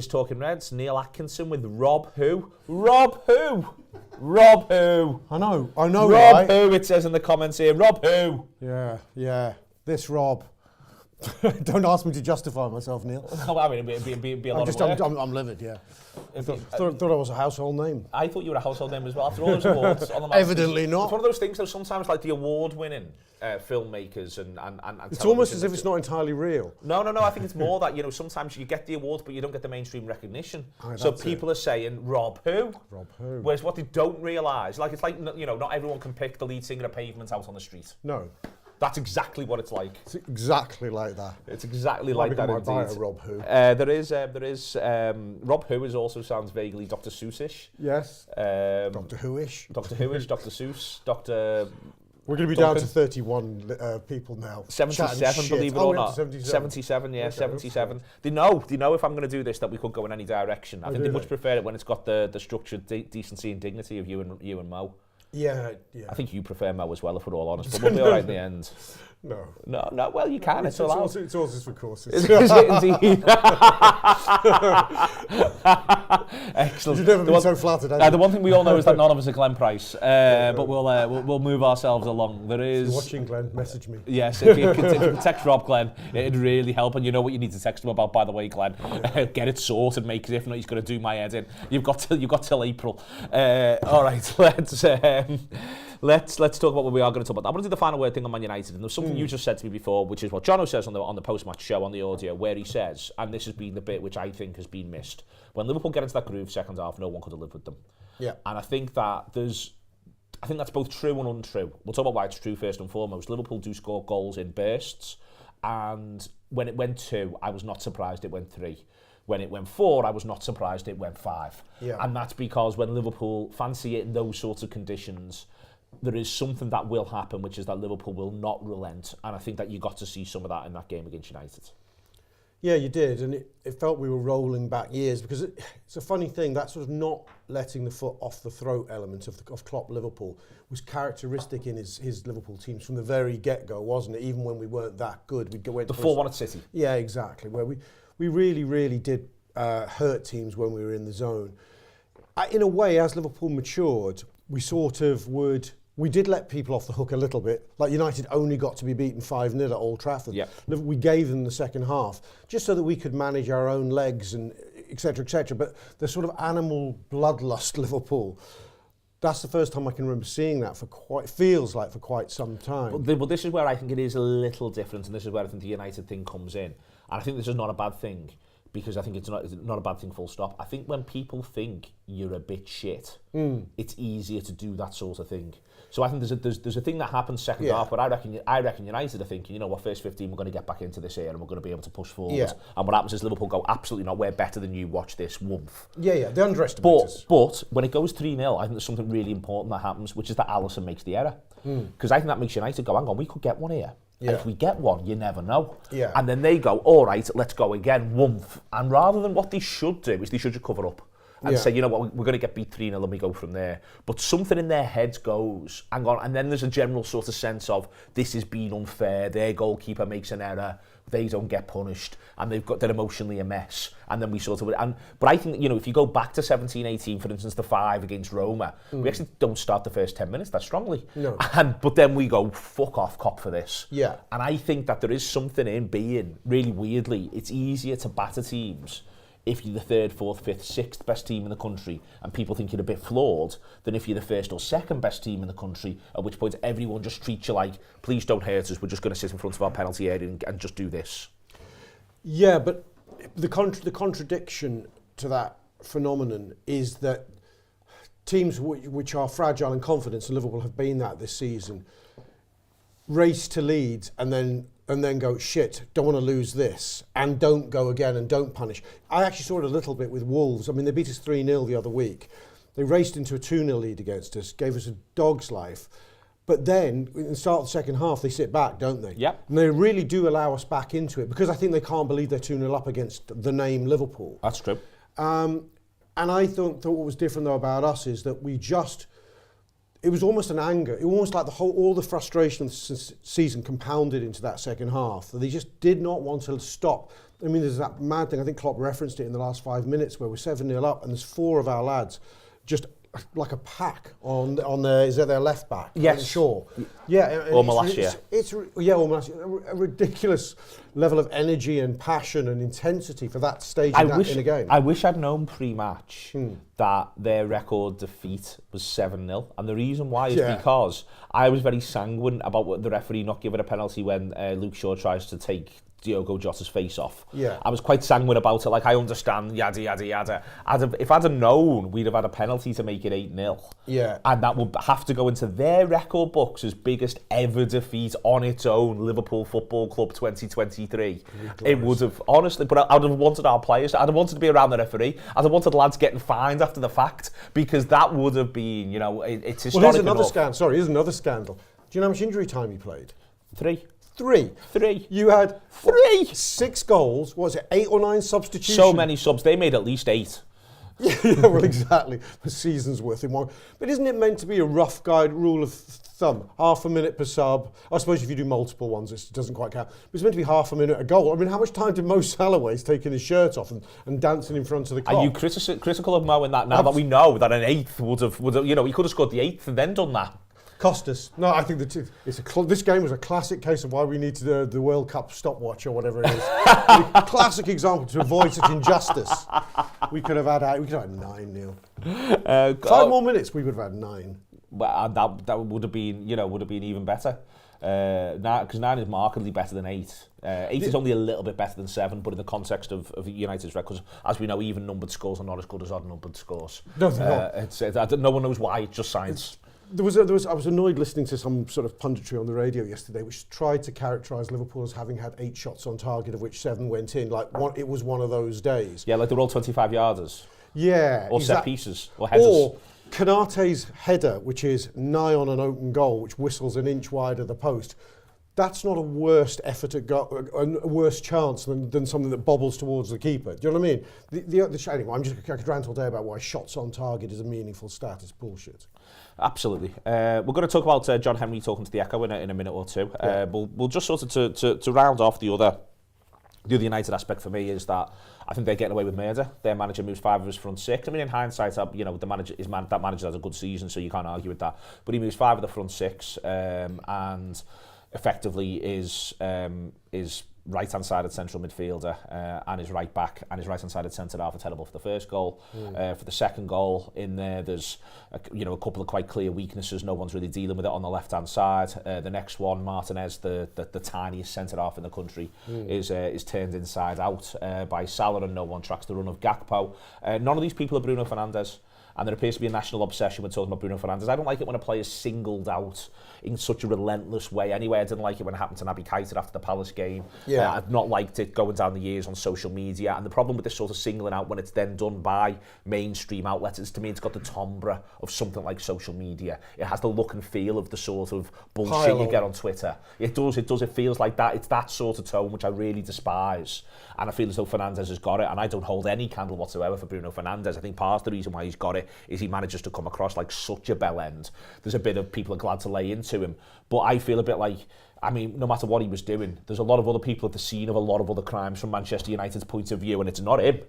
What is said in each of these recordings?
Talking Reds, Neil Atkinson with Rob who? Rob who? Rob who? I know, Rob right? who, it says in the comments here. Rob who? Yeah. This Rob. Don't ask me to justify myself, Neil. I mean, it'd be a lot of work. I'm livid, yeah. Thought I was a household name. I thought you were a household name as well. After all those awards on the Evidently not. It's one of those things, though, sometimes like the award-winning filmmakers and it's almost as if it's not entirely real. No, I think it's more that, you know, sometimes you get the awards, but you don't get the mainstream recognition. So people are saying, Rob who? Rob who? Whereas what they don't realise, like, it's like, you know, not everyone can pick the lead singer of Pavement out on the street. No. That's exactly what it's like. It's exactly like that. It's exactly like that indeed. Bio, Rob Who. There is Rob Who is also sounds vaguely Dr. Seuss-ish. Yes. Doctor Who-ish. Dr. Who-ish, Dr. Seuss, Dr. We're going to be Duncan. Down to 31 people now. 77, believe it or not. 77, yeah, okay, 77. They know if I'm going to do this that we could go in any direction. I think they much prefer it when it's got the structured decency and dignity of you and Mo. Yeah. I think you prefer Mo as well, if we're all honest, but we'll be all right in the end. No. Well, you can. It's allowed. It's all just for courses. Is it indeed? Excellent. You've never been so flattered. The one thing we all know is that none of us are Glenn Price, but we'll move ourselves along. There is. If you're watching, Glenn, message me. Yes, if you can text Rob, Glenn, it'd really help. And you know what you need to text him about, by the way, Glenn. Get it sorted, mate. Because if not, he's going to do my head in. You've got till April. All right, let's talk about what we are going to talk about. I'm going to do the final word thing on Man United, and there's something you just said to me before, which is what Jono says on the post-match show on the audio, where he says, and this has been the bit which I think has been missed, when Liverpool get into that groove second half, no one could have lived with them. Yeah. And I think that's both true and untrue. We'll talk about why it's true first and foremost. Liverpool do score goals in bursts, and when it went 2, I was not surprised it went 3. When it went 4, I was not surprised it went 5. Yeah. And that's because when Liverpool fancy it in those sorts of conditions, there is something that will happen, which is that Liverpool will not relent. And I think that you got to see some of that in that game against United. Yeah, you did. And it felt we were rolling back years, because it's a funny thing, that sort of not letting the foot off the throat element of Klopp Liverpool was characteristic in his Liverpool teams from the very get-go, wasn't it? Even when we weren't that good. We'd go the 4-1 at City. Yeah, exactly. Where we really, really did hurt teams when we were in the zone. In a way, as Liverpool matured, we sort of we did let people off the hook a little bit. Like United only got to be beaten 5-0 at Old Trafford. Yeah. We gave them the second half, just so that we could manage our own legs and et cetera, et cetera. But the sort of animal bloodlust Liverpool, that's the first time I can remember seeing that for quite some time. But this is where I think it is a little different, and this is where I think the United thing comes in. And I think this is not a bad thing, because I think it's not a bad thing, full stop. I think when people think you're a bit shit, it's easier to do that sort of thing. So I think there's a thing that happens second half, but I reckon United are thinking, you know what, first 15 we're going to get back into this here and we're going to be able to push forward. Yeah. And what happens is Liverpool go, absolutely not, we're better than you, watch this, woof. Yeah, they underestimate us. But when it goes 3-0, I think there's something really important that happens, which is that Alisson makes the error. Because I think that makes United go, hang on, we could get one here. Yeah. And if we get one, you never know. Yeah. And then they go, all right, let's go again, woof. And rather than what they should do is they should just cover up. And say, you know what, we're going to get beat 3-0 and we go from there. But something in their heads goes, hang on, and then there's a general sort of sense of, this is being unfair, their goalkeeper makes an error, they don't get punished, and they're emotionally a mess. And then we sort of, but I think, you know, if you go back to 17-18, for instance, the 5 against Roma, we actually don't start the first 10 minutes that strongly. No. But then we go, fuck off, cop for this. Yeah. And I think that there is something in being, really weirdly, it's easier to batter teams if you're the 3rd, 4th, 5th, 6th best team in the country and people think you're a bit flawed, than if you're the 1st or 2nd best team in the country, at which point everyone just treats you like, please don't hurt us, we're just going to sit in front of our penalty area and just do this. Yeah, but the contradiction to that phenomenon is that teams which are fragile in confidence, and Liverpool have been that this season, race to lead and then go, shit, don't want to lose this, and don't go again and don't punish. I actually saw it a little bit with Wolves. I mean, they beat us 3-0 the other week. They raced into a 2-0 lead against us, gave us a dog's life. But then, in the start of the second half, they sit back, don't they? Yep. And they really do allow us back into it, because I think they can't believe they're 2-0 up against the name Liverpool. That's true. And I thought what was different, though, about us is that we just... it was almost an anger. It was almost like all the frustration of the season compounded into that second half. They just did not want to stop. I mean, there's that mad thing, I think Klopp referenced it in the last 5 minutes, where we're 7-0 up and there's 4 of our lads just like a pack on their left back. Yes. Shaw. Yeah. Or Malacia. It's or Malacia. A ridiculous level of energy and passion and intensity for that stage in a game. I wish I'd known pre-match that their record defeat was 7-0. And the reason why is because I was very sanguine about the referee not giving a penalty when Luke Shaw tries to take Diogo Jota's face off. Yeah. I was quite sanguine about it, like I understand, yada, yada, yada. If I'd have known, we'd have had a penalty to make it 8-0. Yeah. And that would have to go into their record books as biggest ever defeat on its own, Liverpool Football Club 2023. It would have, honestly, but I'd have wanted our players, I'd have wanted to be around the referee, I'd have wanted lads getting fined after the fact, because that would have been, it's historic. Well, here's another scandal. Here's another scandal. Do you know how much injury time he played? 3. 3. You had 3. 6 goals. What was it, 8 or 9 substitutions? So many subs. They made at least 8. Yeah, well, exactly. A season's worth in one. But isn't it meant to be a rough guide rule of thumb? Half a minute per sub. I suppose if you do multiple ones, it doesn't quite count. But it's meant to be half a minute a goal. I mean, how much time did Mo Salah waste taking his shirt off and dancing in front of the clock? Are you critical of Mo in that now that we know that an 8th would have, he could have scored the 8th and then done that? Costas. No, I think this game was a classic case of why we need the World Cup stopwatch or whatever it is. A classic example to avoid such injustice. We could have had 9-0. 5 more minutes, we would have had 9. Well, that would have been even better. Because 9 is markedly better than 8. 8 is only a little bit better than 7, but in the context of United's records, as we know, even numbered scores are not as good as odd numbered scores. No, they're not. No one knows why. It's just science. I was annoyed listening to some sort of punditry on the radio yesterday, which tried to characterise Liverpool as having had 8 shots on target, of which 7 went in. It was one of those days. Yeah, like they're all 25-yarders. Yeah. Or set pieces, or headers. Or Konate's header, which is nigh on an open goal, which whistles an inch wide of the post. That's not a worse effort at a worse chance than something that bobbles towards the keeper. Do you know what I mean? Anyway, I could rant all day about why shots on target is a meaningful stat. It's bullshit. Absolutely. We're going to talk about John Henry talking to the Echo in a minute or two. We'll just sort of to round off the other United aspect for me is that I think they're getting away with murder. Their manager moves 5 of his front 6. I mean, in hindsight, that manager has a good season, so you can't argue with that. But he moves 5 of the front 6 and effectively is right-hand sided central midfielder and his right back and his right-hand sided centre half are terrible for the first goal. For the second goal, in there's a couple of quite clear weaknesses. No one's really dealing with it on the left-hand side. The next one, Martinez, the tiniest centre half in the country, is turned inside out by Salah, and no one tracks the run of Gakpo. None of these people are Bruno Fernandes. And there appears to be a national obsession with talking about Bruno Fernandes. I don't like it when a player is singled out in such a relentless way. Anyway, I didn't like it when it happened to Naby Keita after the Palace game. Yeah. I've not liked it going down the years on social media. And the problem with this sort of singling out when it's then done by mainstream outlets is, to me, it's got the timbre of something like social media. It has the look and feel of the sort of bullshit you get on Twitter. It does. It feels like that. It's that sort of tone which I really despise. And I feel as though Fernandes has got it. And I don't hold any candle whatsoever for Bruno Fernandes. I think part of the reason why he's got it is he manages to come across like such a bell end. There's a bit of people are glad to lay into him. But I feel a bit like, I mean, no matter what he was doing, there's a lot of other people at the scene of a lot of other crimes from Manchester United's point of view, and it's not him.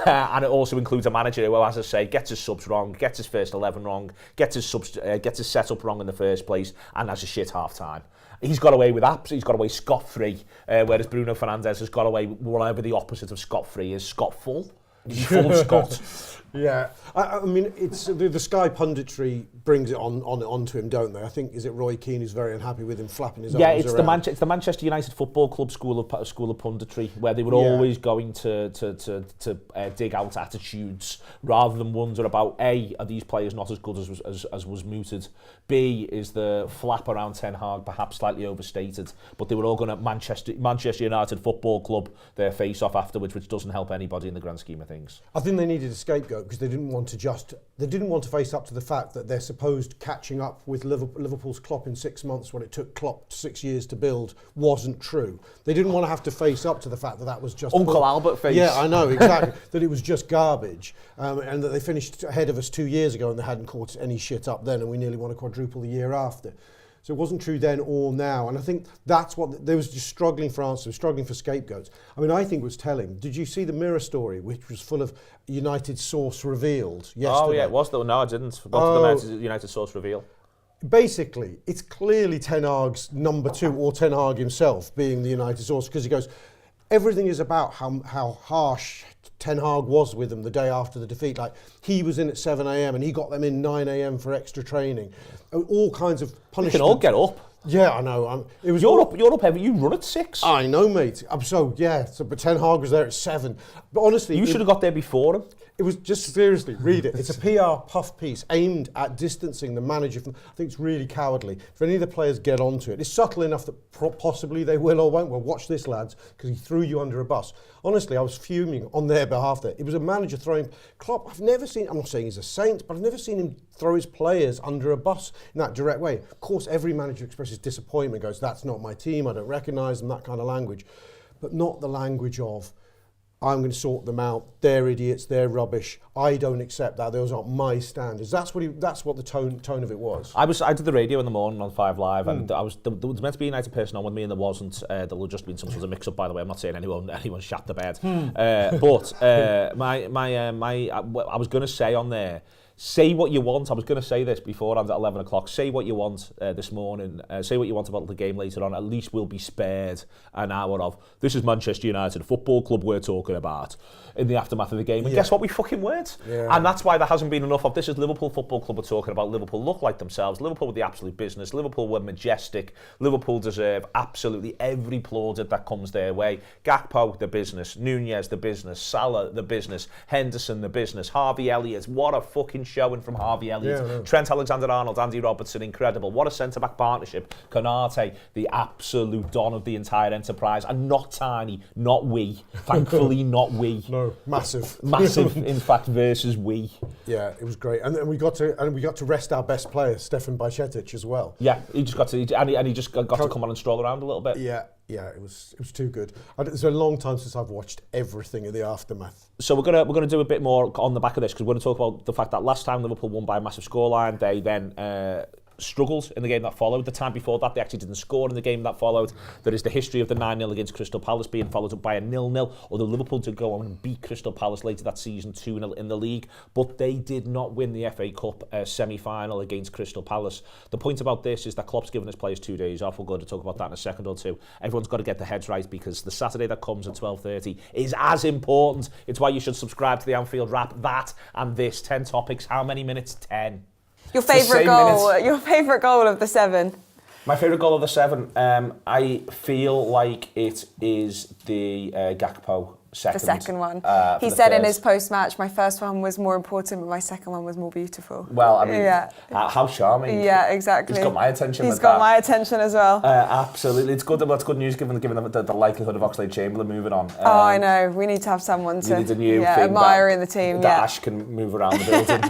And it also includes a manager who, as I say, gets his subs wrong, gets his first 11 wrong, gets his setup wrong in the first place, and has a shit half-time. He's got away with that. He's got away scot-free, whereas Bruno Fernandes has got away whatever the opposite of scot-free is, scot-full. He's full of scot. Yeah, I mean, it's the Sky punditry brings it onto him, don't they? I think, is it Roy Keane who's very unhappy with him flapping his arms around? Yeah, it's the Manchester United Football Club school of punditry, where they were always going to dig out attitudes rather than wonder about A, are these players not as good as was mooted? B, is the flap around Ten Hag perhaps slightly overstated? But they were all going to Manchester United Football Club their face off afterwards, which doesn't help anybody in the grand scheme of things. I think they needed a scapegoat. scapegoat because they didn't want to face up to the fact that their supposed catching up with Liverpool's Klopp in 6 months when it took Klopp 6 years to build wasn't true. They didn't want to have to face up to the fact that that was just Uncle Albert face. Yeah, I know exactly that it was just garbage, and that they finished ahead of us 2 years ago and they hadn't caught any shit up then, and we nearly won a quadruple the year after. So it wasn't true then or now. And I think that's what, they was just struggling for answers, struggling for scapegoats. I mean, I think it was telling. Did you see the Mirror story, which was full of United source revealed yesterday? Oh, yeah, it was though. No, I didn't. What did the United source reveal? Basically, it's clearly Ten Hag's number 2, or Ten Hag himself being the United source, because he goes, everything is about how harsh Ten Hag was with them the day after the defeat. Like, he was in at 7 a.m. and he got them in 9 a.m. for extra training. All kinds of punishment. We can all get up. Yeah, I know. It was you're up heavy. You run at 6. I know, mate. But Ten Hag was there at 7. But honestly, you should have got there before him. It was just, seriously, read it. It's a PR puff piece aimed at distancing the manager from, I think it's really cowardly. If any of the players get onto it, it's subtle enough that possibly they will or won't. Well, watch this, lads, because he threw you under a bus. Honestly, I was fuming on their behalf there. It was a manager throwing, Klopp, I've never seen, I'm not saying he's a saint, but I've never seen him throw his players under a bus in that direct way. Of course, every manager expresses disappointment, goes, that's not my team, I don't recognise them, that kind of language. But not the language of, I'm going to sort them out. They're idiots. They're rubbish. I don't accept that. Those aren't my standards. That's what the tone of it was. I did the radio in the morning on 5 Live, and there was meant to be a United person on with me, and there wasn't. There will just been some sort of mix-up. By the way, I'm not saying anyone shat the bed. But I was going to say on there, say what you want. I was going to say this beforehand at 11 o'clock. Say what you want this morning. Say what you want about the game later on. At least we'll be spared an hour of, this is Manchester United Football Club we're talking about in the aftermath of the game. And guess what? We fucking weren't. Yeah. And that's why there hasn't been enough of, this is Liverpool Football Club we're talking about. Liverpool look like themselves. Liverpool were the absolute business. Liverpool were majestic. Liverpool deserve absolutely every plaudit that comes their way. Gakpo, the business. Nunez, the business. Salah, the business. Henderson, the business. Harvey Elliott, what a fucking showing from Harvey Elliott. Yeah, Trent Alexander-Arnold, Andy Robertson, incredible. What a centre-back partnership. Konate, the absolute don of the entire enterprise, and not tiny, not we. Thankfully, not we. No, massive. Massive, in fact, versus we. Yeah, it was great, and we got to rest our best player, Stefan Bajcetic, as well. Yeah, he just got to, and he just got to come on and stroll around a little bit. Yeah, it was too good. It's a long time since I've watched everything in the aftermath. So we're gonna do a bit more on the back of this, because we're going to talk about the fact that last time Liverpool won by a massive scoreline, they then struggled in the game that followed. The time before that, they actually didn't score in the game that followed. There is the history of the 9-0 against Crystal Palace being followed up by a 0-0, although Liverpool did go on and beat Crystal Palace later that season 2-0 in the league, but they did not win the FA Cup semi-final against Crystal Palace. The point about this is that Klopp's given his players 2 days off. We're going to talk about that in a second or two. Everyone's got to get their heads right, because the Saturday that comes at 12:30 is as important. It's why you should subscribe to the Anfield Wrap. That and this, 10 topics. How many minutes? 10. Your favourite goal of the 7? My favourite goal of the 7, I feel like it is the Gakpo second. The second one. He said in his post-match, my first one was more important, but my second one was more beautiful. Well, I mean, how charming. Yeah, exactly. He's got my attention. He's got my attention as well. Absolutely. It's good. That's good news given the likelihood of Oxlade-Chamberlain moving on. I know. We need to have someone to admire in the team. That Ash can move around the building.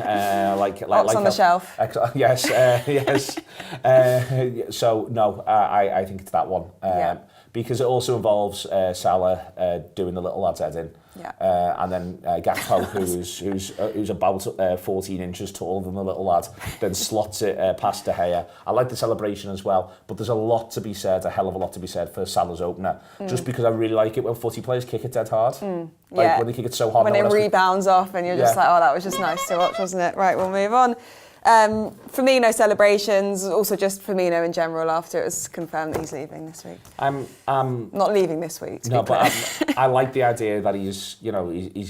like on the shelf. Yes, yes. So, no, I think it's that one. Because it also involves Salah doing the little lad's head in. And then Gakpo, who's about 14 inches taller than the little lad, then slots it past De Gea. I like the celebration as well, but there's a lot to be said, a hell of a lot to be said for Salah's opener, just because I really like it when footy players kick it dead hard. Like when they kick it so hard. When it rebounds off and you're just like, oh, that was just nice to watch, wasn't it? Right, we'll move on. Firmino celebrations, also just Firmino in general after it was confirmed that he's leaving this week. Not leaving this week. No, but I like the idea that he's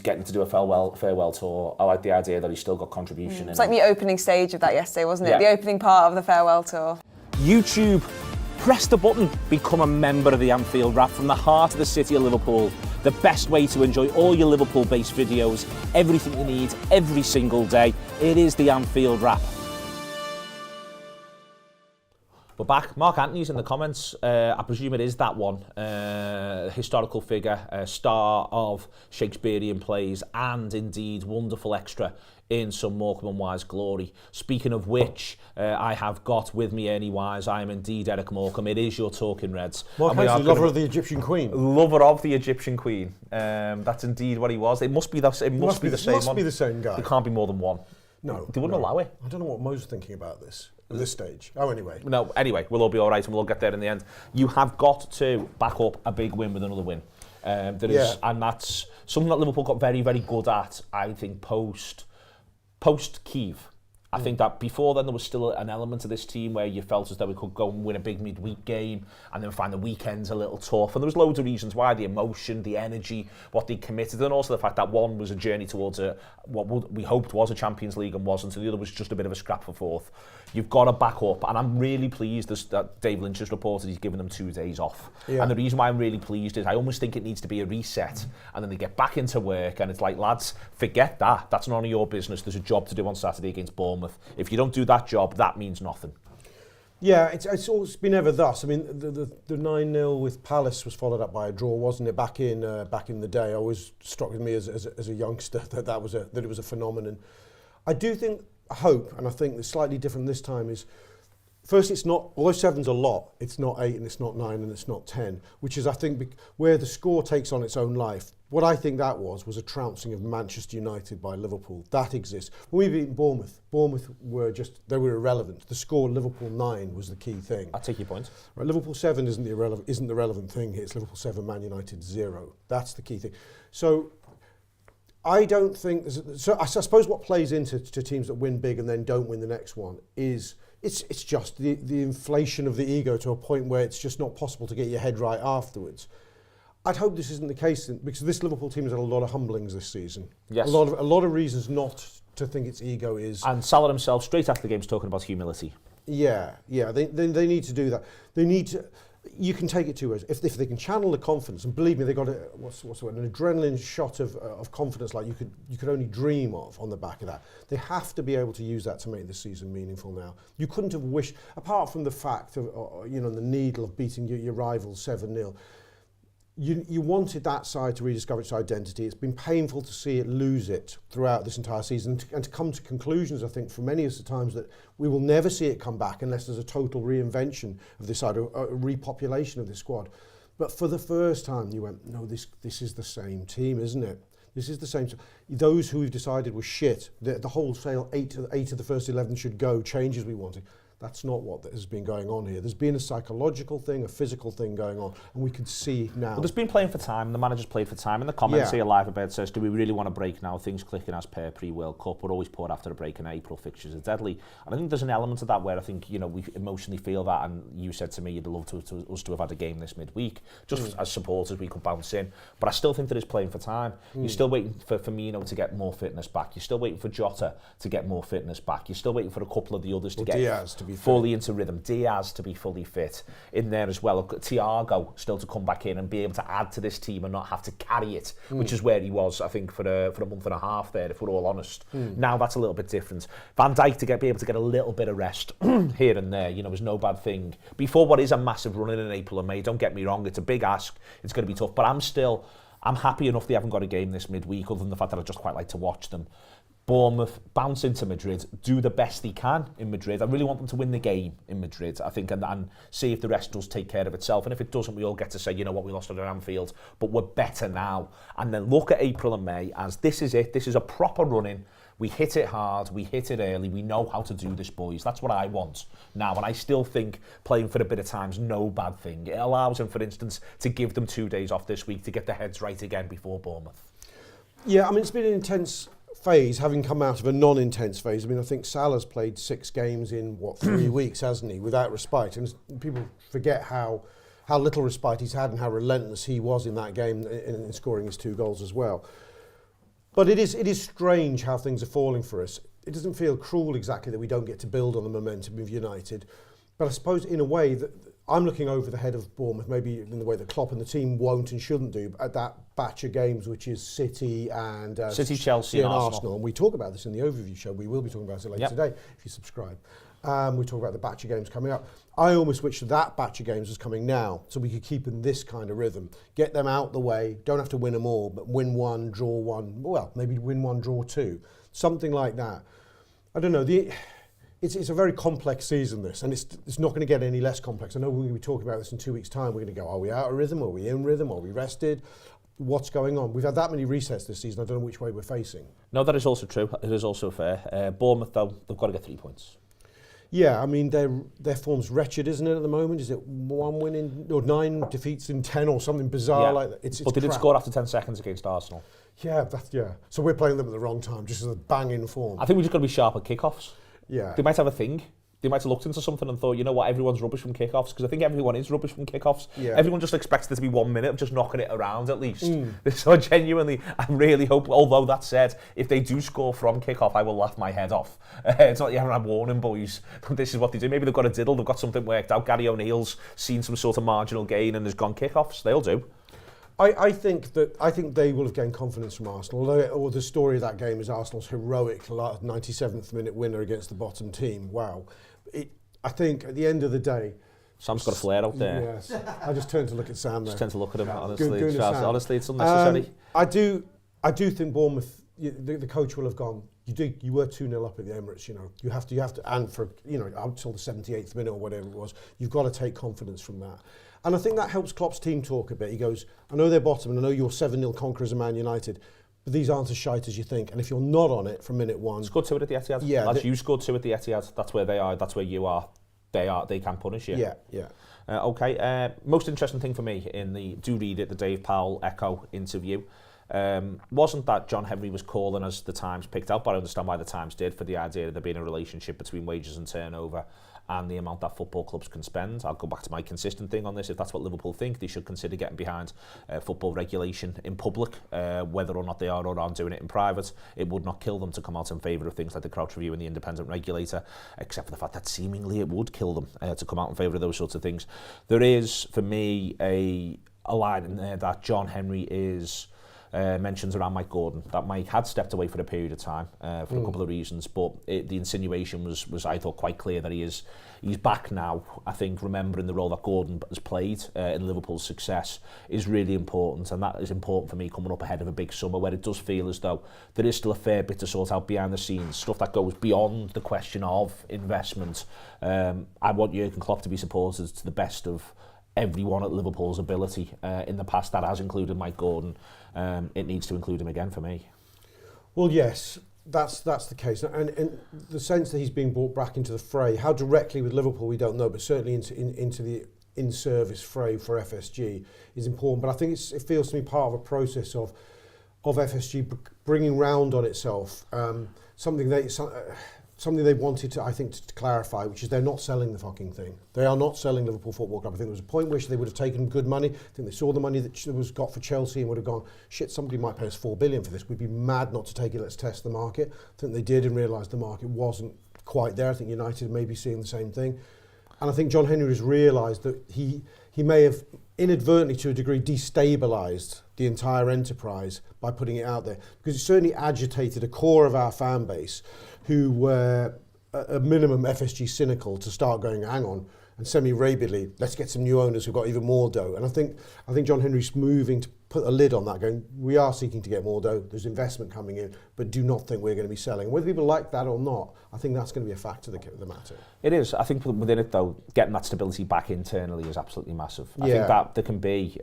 getting to do a farewell tour. I like the idea that he's still got contribution. It's like the opening stage of that yesterday, wasn't it? Yeah. The opening part of the farewell tour. YouTube, press the button, become a member of the Anfield Wrap from the heart of the city of Liverpool. The best way to enjoy all your Liverpool-based videos, everything you need, every single day. It is the Anfield Wrap. We're back. Mark Anthony's in the comments. I presume it is that one. Historical figure, star of Shakespearean plays, and indeed wonderful extra in some Morecambe and Wise glory. Speaking of which, I have got with me Ernie Wise. I am indeed Eric Morecambe. It is your Talking Reds. Mark Anthony, lover of the Egyptian Queen. Lover of the Egyptian Queen. That's indeed what he was. It must be the same one. Must be the same guy. There can't be more than one. No. They wouldn't allow it. I don't know what Mo's thinking about this at this stage. Oh, anyway. No, anyway, we'll all be all right and we'll all get there in the end. You have got to back up a big win with another win. And that's something that Liverpool got very, very good at, I think, post Kiev. I think that before then there was still an element of this team where you felt as though we could go and win a big midweek game and then find the weekends a little tough. And there was loads of reasons why: the emotion, the energy, what they committed, and also the fact that one was a journey towards what we hoped was a Champions League and wasn't, and the other was just a bit of a scrap for fourth. You've got to back up, and I'm really pleased that Dave Lynch has reported he's given them 2 days off. Yeah. And the reason why I'm really pleased is I almost think it needs to be a reset, and then they get back into work, and it's like, lads, forget that. That's none of your business. There's a job to do on Saturday against Bournemouth. If you don't do that job, that means nothing. Yeah, it's always been ever thus. I mean, the 9-0 with Palace was followed up by a draw, wasn't it? Back in the day, always struck with me as a youngster that it was a phenomenon. I do hope, and I think it's slightly different this time, is first, it's not, although 7's a lot, it's not 8 and it's not 9 and it's not 10, which is, I think, where the score takes on its own life. What I think that was a trouncing of Manchester United by Liverpool. That exists. When we beat Bournemouth were they were irrelevant. The score Liverpool 9 was the key thing. I take your point. Right, Liverpool 7 isn't the relevant thing here. It's Liverpool 7, Man United 0. That's the key thing. So I don't think I suppose what plays into teams that win big and then don't win the next one is it's just the inflation of the ego to a point where it's just not possible to get your head right afterwards. I'd hope this isn't the case because this Liverpool team has had a lot of humblings this season. Yes. A lot of reasons not to think its ego is. And Salah himself, straight after the game, is talking about humility. Yeah. They need to do that. They need to. You can take it two ways. If they can channel the confidence, and believe me, they got an adrenaline shot of confidence like you could only dream of on the back of that. They have to be able to use that to make this season meaningful now. You couldn't have wished, apart from the fact of the needle of beating your rivals 7-0. You wanted that side to rediscover its identity. It's been painful to see it lose it throughout this entire season and to come to conclusions, I think, for many of the times that we will never see it come back unless there's a total reinvention of this side, a repopulation of this squad. But for the first time, you went, no, this is the same team, isn't it? This is the same. Those who we've decided were shit, the wholesale 8 of the first 11 should go, changes we wanted. That's not what has been going on here. There's been a psychological thing, a physical thing going on, and we can see now. Well, there's been playing for time, and the manager's played for time. In the comments here, Live Abed says, do we really want to break now? Things clicking as per pre-World Cup. We're always poor after a break in April. Fixtures are deadly. And I think there's an element of that where I think, we emotionally feel that, and you said to me you'd love us to have had a game this midweek. Just as supporters, we could bounce in. But I still think there is playing for time. You're still waiting for Firmino to get more fitness back. You're still waiting for Jota to get more fitness back. You're still waiting for a couple of the others to get Diaz to be fully into rhythm. Diaz to be fully fit in there as well. Thiago still to come back in and be able to add to this team and not have to carry it, which is where he was, I think, for a month and a half there, if we're all honest. Now that's a little bit different. Van Dijk to be able to get a little bit of rest here and there, is no bad thing. Before what is a massive run in April and May, don't get me wrong, it's a big ask, it's going to be tough, but I'm happy enough they haven't got a game this midweek, other than the fact that I just quite like to watch them. Bournemouth bounce into Madrid, do the best they can in Madrid. I really want them to win the game in Madrid, I think, and see if the rest does take care of itself. And if it doesn't, we all get to say, we lost at Anfield, but we're better now. And then look at April and May as this is it. This is a proper run-in. We hit it hard, we hit it early, we know how to do this, boys. That's what I want now. And I still think playing for a bit of time's no bad thing. It allows them, for instance, to give them 2 days off this week to get their heads right again before Bournemouth. Yeah, I mean, it's been an intense phase, having come out of a non-intense phase. I mean, I think Salah's played 6 games in, 3 weeks, hasn't he, without respite. And people forget how little respite he's had and how relentless he was in that game in scoring his 2 goals as well. But it is strange how things are falling for us. It doesn't feel cruel exactly that we don't get to build on the momentum of United. But I suppose, in a way, that I'm looking over the head of Bournemouth, maybe in the way that Klopp and the team won't and shouldn't do, at that batch of games, which is City and City, Chelsea, and Arsenal. And we talk about this in the overview show. We will be talking about it later today if you subscribe. We talk about the batch of games coming up. I almost wish that batch of games was coming now, so we could keep in this kind of rhythm. Get them out the way. Don't have to win them all, but win one, draw one. Well, maybe win one, draw two. Something like that. I don't know. It's a very complex season, this, and it's not going to get any less complex. I know we're going to be talking about this in 2 weeks' time. We're going to go, are we out of rhythm? Are we in rhythm? Are we rested? What's going on? We've had that many resets this season. I don't know which way we're facing. No, that is also true. It is also fair. Bournemouth, though, they've got to get 3 points. Yeah, I mean, their form's wretched, isn't it, at the moment? Is it 1 win or 9 defeats in 10 or something bizarre like that? But they did score after 10 seconds against Arsenal. Yeah, so we're playing them at the wrong time, just as a banging form. I think we just got to be sharp at kickoffs. Yeah. They might have a thing. They might have looked into something and thought, you know what, everyone's rubbish from kickoffs, because I think everyone is rubbish from kickoffs. Yeah. Everyone just expects there to be 1 minute of just knocking it around at least. So genuinely, I really hope, although that said, if they do score from kickoff, I will laugh my head off. It's not, I'm warning, boys. This is what they do. Maybe they've got a diddle, they've got something worked out. Gary O'Neill's seen some sort of marginal gain and has gone kickoffs. They'll do. I think they will have gained confidence from Arsenal. Although the story of that game is Arsenal's heroic 97th minute winner against the bottom team. Wow. I think at the end of the day, Sam's got a flare out there. Yes, I just turned to look at Sam there. Just turned to look at him. Honestly, honestly, it's unnecessary. I do think Bournemouth. The coach will have gone. You were 2-0 up at the Emirates. You have to, and for until the 78th minute or whatever it was, you've got to take confidence from that. And I think that helps Klopp's team talk a bit. He goes, I know they're bottom, and I know you're 7-0 conquerors of Man United, but these aren't as shite as you think. And if you're not on it from minute one... Scored 2 at the Etihad. Yeah. You scored 2 at the Etihad. That's where they are. That's where you are. They can punish you. Yeah. Okay. Most interesting thing for me do read it, the Dave Powell Echo interview. Wasn't that John Henry was calling as the Times picked out, but I understand why the Times did, for the idea of there being a relationship between wages and turnover and the amount that football clubs can spend. I'll go back to my consistent thing on this. If that's what Liverpool think, they should consider getting behind football regulation in public, whether or not they are or aren't doing it in private. It would not kill them to come out in favour of things like the Crouch Review and the independent regulator, except for the fact that seemingly it would kill them to come out in favour of those sorts of things. There is, for me, a line in there that John Henry is... mentions around Mike Gordon, that Mike had stepped away for a period of time for a couple of reasons, but the insinuation was I thought quite clear that he's back now. I think remembering the role that Gordon has played in Liverpool's success is really important, and that is important for me coming up ahead of a big summer where it does feel as though there is still a fair bit to sort out behind the scenes, stuff that goes beyond the question of investment. I want Jurgen Klopp to be supported to the best of everyone at Liverpool's ability. In the past, that has included Mike Gordon. It needs to include him again for me. Well, yes, that's the case. And in the sense that he's being brought back into the fray, how directly with Liverpool we don't know, but certainly into the in-service fray for FSG is important. But I think it feels to me part of a process of FSG bringing round on itself something they wanted to, I think, to clarify, which is they're not selling the fucking thing. They are not selling Liverpool Football Club. I think there was a point where they would have taken good money. I think they saw the money that was got for Chelsea and would have gone, shit, somebody might pay us $4 billion for this. We'd be mad not to take it. Let's test the market. I think they did and realised the market wasn't quite there. I think United may be seeing the same thing. And I think John Henry has realised that he may have inadvertently, to a degree, destabilised the entire enterprise by putting it out there, because it certainly agitated a core of our fan base who were at a minimum FSG cynical to start going, hang on, and semi-rabidly, let's get some new owners who've got even more dough. And I think John Henry's moving to put a lid on that, going, we are seeking to get more dough, there's investment coming in, but do not think we're going to be selling. Whether people like that or not, I think that's going to be a factor of the matter. It is. I think within it, though, getting that stability back internally is absolutely massive. I think that there can be,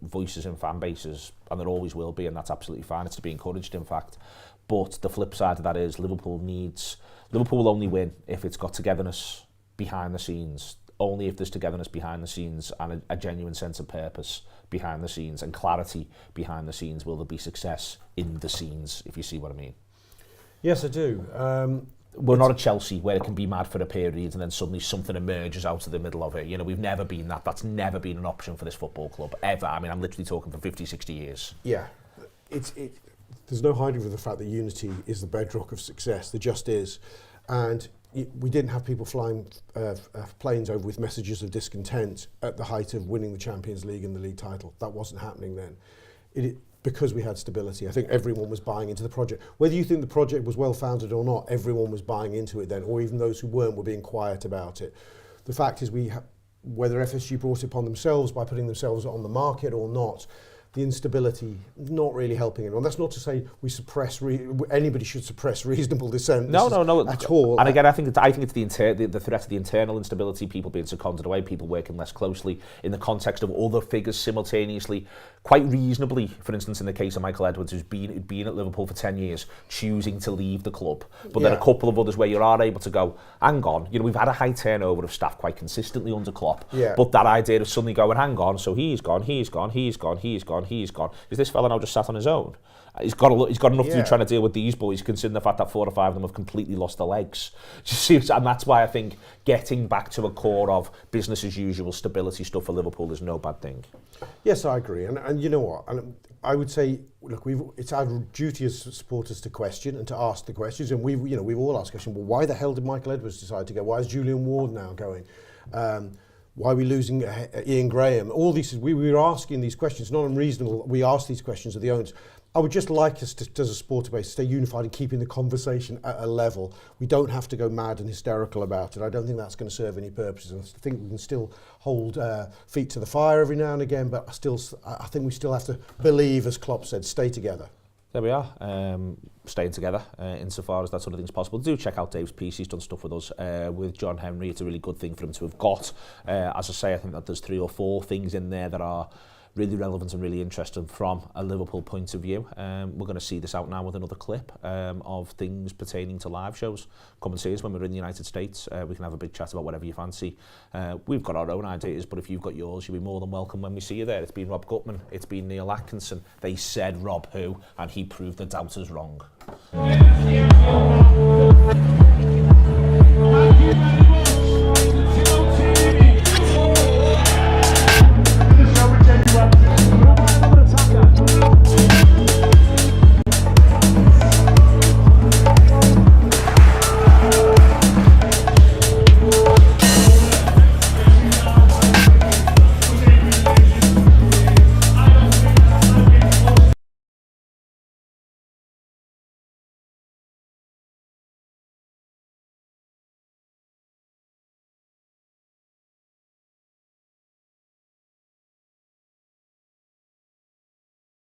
voices in fan bases, and there always will be, and that's absolutely fine. It's to be encouraged, in fact. But the flip side of that is Liverpool will only win if it's got togetherness behind the scenes. Only if there's togetherness behind the scenes and a genuine sense of purpose behind the scenes and clarity behind the scenes will there be success in the scenes, if you see what I mean. Yes, I do. We're not at Chelsea where it can be mad for a period and then suddenly something emerges out of the middle of it. We've never been that. That's never been an option for this football club, ever. I mean, I'm literally talking for 50, 60 years. Yeah. There's no hiding from the fact that unity is the bedrock of success. There just is. And we didn't have people flying planes over with messages of discontent at the height of winning the Champions League and the league title. That wasn't happening then. Because we had stability, I think everyone was buying into the project. Whether you think the project was well-founded or not, everyone was buying into it then, or even those who weren't were being quiet about it. The fact is, whether FSG brought it upon themselves by putting themselves on the market or not, the instability not really helping anyone. That's not to say we suppress anybody should suppress reasonable dissent. No, at all. And again, I think it's the threat of the internal instability, people being seconded away, people working less closely in the context of other figures simultaneously, quite reasonably. For instance, in the case of Michael Edwards, who's been at Liverpool for 10 years, choosing to leave the club, but then a couple of others where you are able to go, hang on, we've had a high turnover of staff quite consistently under Klopp, but that idea of suddenly going, hang on, so he's gone. Is this fella now just sat on his own? He's got enough to do trying to deal with these boys, considering the fact that 4 or 5 of them have completely lost their legs. And that's why I think getting back to a core of business as usual stability stuff for Liverpool is no bad thing. Yes, I agree. And you know what? And I would say, look, it's our duty as supporters to question and to ask the questions. And we've all asked questions. Well, why the hell did Michael Edwards decide to go? Why is Julian Ward now going? Why are we losing Ian Graham? All these, we were asking these questions, not unreasonable. We ask these questions of the owners. I would just like us to, as a supporter base, stay unified and keeping the conversation at a level. We don't have to go mad and hysterical about it. I don't think that's going to serve any purposes. I think we can still hold feet to the fire every now and again, but I think we still have to believe, as Klopp said, stay together. There we are, staying together insofar as that sort of thing's possible. Do check out Dave's piece. He's done stuff with us with John Henry. It's a really good thing for him to have got. As I say, I think that there's 3 or 4 things in there that are really relevant and really interesting from a Liverpool point of view. We're going to see this out now with another clip of things pertaining to live shows. Come and see us when we're in the United States. We can have a big chat about whatever you fancy. We've got our own ideas, but if you've got yours, you'll be more than welcome when we see you there. It's been Rob Gutmann, it's been Neil Atkinson. They said Rob who, and he proved the doubters wrong.